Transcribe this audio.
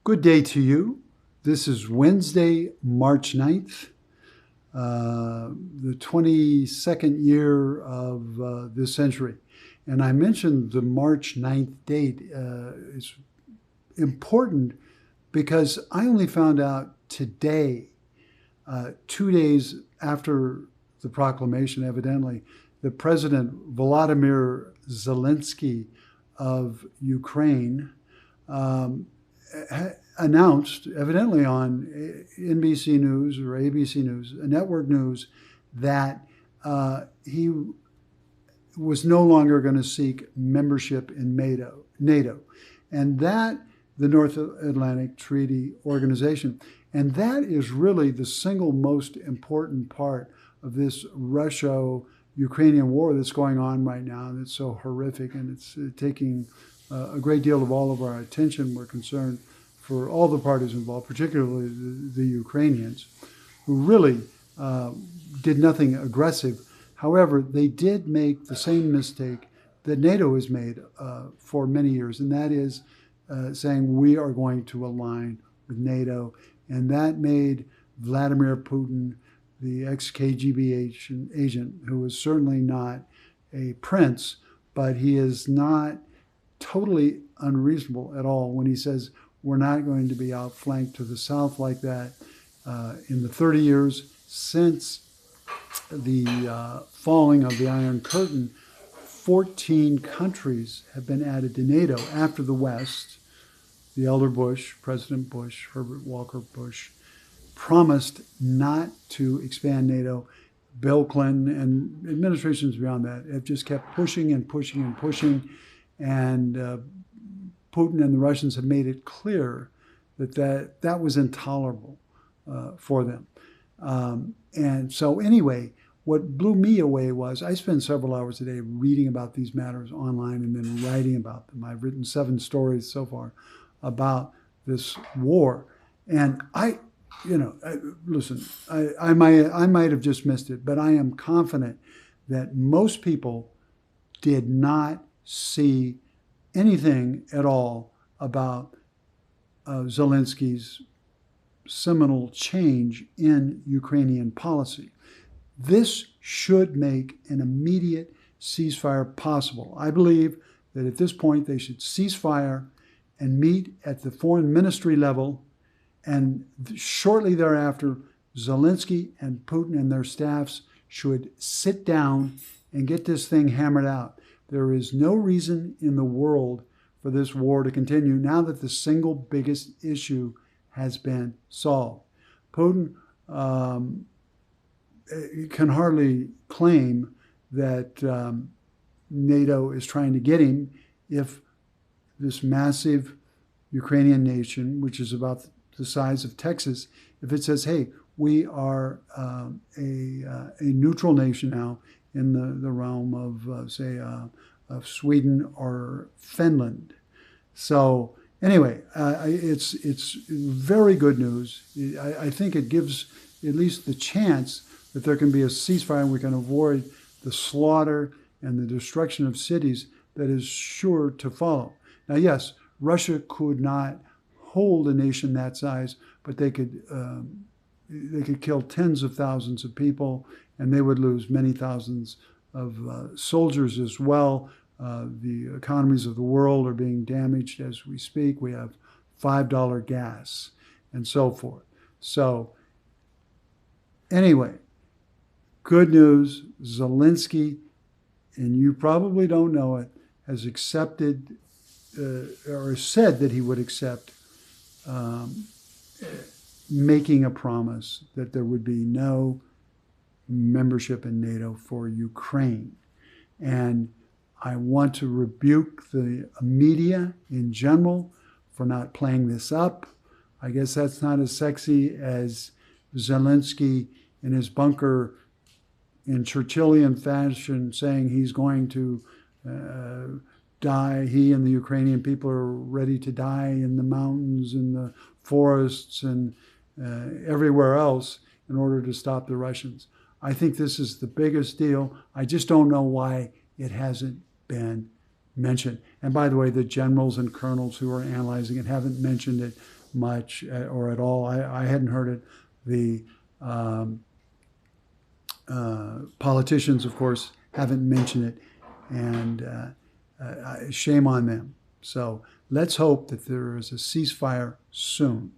Good day to you. This is Wednesday, March 9th, the 22nd year of this century. And I mentioned the March 9th date is important because I only found out today, 2 days after the proclamation, evidently, that President Volodymyr Zelensky of Ukraine announced, evidently on NBC News or ABC News, network news, that he was no longer going to seek membership in NATO, and that the North Atlantic Treaty Organization. And that is really the single most important part of this Russia-Ukrainian war that's going on right now. That's so horrific, and it's taking a great deal of all of our attention. We're concerned for all the parties involved, particularly the Ukrainians, who really did nothing aggressive. However, they did make the same mistake that NATO has made for many years, and that is saying we are going to align with NATO. And that made Vladimir Putin, the ex-KGB agent, who is certainly not a prince, but he is not totally unreasonable at all when he says we're not going to be outflanked to the south like that. In the 30 years since the falling of the Iron Curtain, 14 countries have been added to NATO after the West. The elder Bush, President Bush, Herbert Walker Bush, promised not to expand NATO. Bill Clinton and administrations beyond that have just kept pushing and pushing and pushing. And Putin and the Russians have made it clear that was intolerable for them. And so anyway, what blew me away was I spend several hours a day reading about these matters online and then writing about them. I've written 7 stories so far about this war. And listen, I might have just missed it, but I am confident that most people did not see anything at all about Zelensky's seminal change in Ukrainian policy. This should make an immediate ceasefire possible. I believe that at this point they should cease fire and meet at the foreign ministry level, and shortly thereafter, Zelensky and Putin and their staffs should sit down and get this thing hammered out. There is no reason in the world for this war to continue now that the single biggest issue has been solved. Putin can hardly claim that NATO is trying to get him if this massive Ukrainian nation, which is about the size of Texas, if it says, hey, we are a neutral nation now in the realm of, say, of Sweden or Finland. So anyway, it's very good news. I think it gives at least the chance that there can be a ceasefire and we can avoid the slaughter and the destruction of cities that is sure to follow. Now, yes, Russia could not hold a nation that size, but they could kill tens of thousands of people, and they would lose many thousands of soldiers as well. The economies of the world are being damaged as we speak. We have $5 gas and so forth. So anyway, good news, Zelensky, and you probably don't know it, has accepted or said that he would accept making a promise that there would be no membership in NATO for Ukraine. And I want to rebuke the media in general for not playing this up. I guess that's not as sexy as Zelensky in his bunker in Churchillian fashion saying he's going to die. He and the Ukrainian people are ready to die in the mountains, in the forests, and everywhere else in order to stop the Russians. I think this is the biggest deal. I just don't know why it hasn't been mentioned. And by the way, the generals and colonels who are analyzing it haven't mentioned it much or at all. I hadn't heard it. The politicians, of course, haven't mentioned it, and shame on them. So let's hope that there is a ceasefire soon.